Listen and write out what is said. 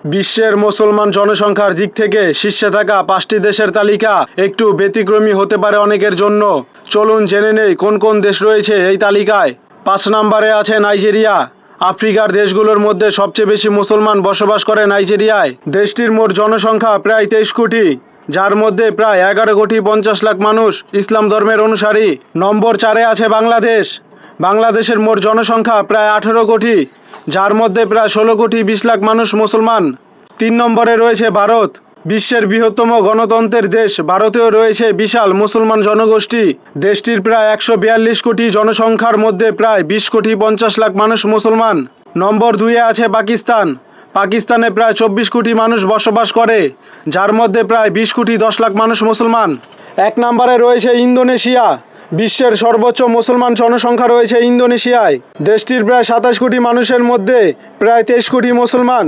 বিশ্বের মুসলমান জনসংখ্যার দিক থেকে শীর্ষে থাকা 5টি দেশের তালিকা একটু ব্যতিক্রমী হতে পারে অনেকের জন্য। চলুন জেনে নেই কোন কোন দেশ রয়েছে এই তালিকায়। 5 নম্বরে আছে নাইজেরিয়া। আফ্রিকার দেশগুলোর মধ্যে সবচেয়ে বেশি মুসলমান বসবাস করে নাইজেরিয়ায়। দেশটির মোট জনসংখ্যা প্রায় 23 কোটি, যার মধ্যে প্রায় 11 কোটি 50 লাখ মানুষ ইসলাম ধর্মের অনুসারী। নম্বর 4-এ আছে বাংলাদেশ। বাংলাদেশের মোট জনসংখ্যা প্রায় 18 কোটি, যার মধ্যে প্রায় 16 কোটি 20 লাখ মানুষ মুসলমান। 3 নম্বরে রয়েছে ভারত। বিশ্বের বৃহত্তম গণতন্ত্রের দেশ ভারতেও রয়েছে বিশাল মুসলমান জনগোষ্ঠী। দেশটির প্রায় 142 কোটি জনসংখ্যার মধ্যে প্রায় 20 কোটি 50 লাখ মানুষ মুসলমান। নম্বর 2-এ আছে পাকিস্তান। পাকিস্তানে প্রায় 24 কোটি মানুষ বসবাস করে, যার মধ্যে প্রায় 20 কোটি 10 লাখ মানুষ মুসলমান। 1 নম্বরে রয়েছে ইন্দোনেশিয়া। বিশ্বের সর্বোচ্চ মুসলমান জনসংখ্যা রয়েছে ইন্দোনেশিয়ায়। দেশটির প্রায় 27 কোটি মানুষের মধ্যে প্রায় 23 কোটি মুসলমান।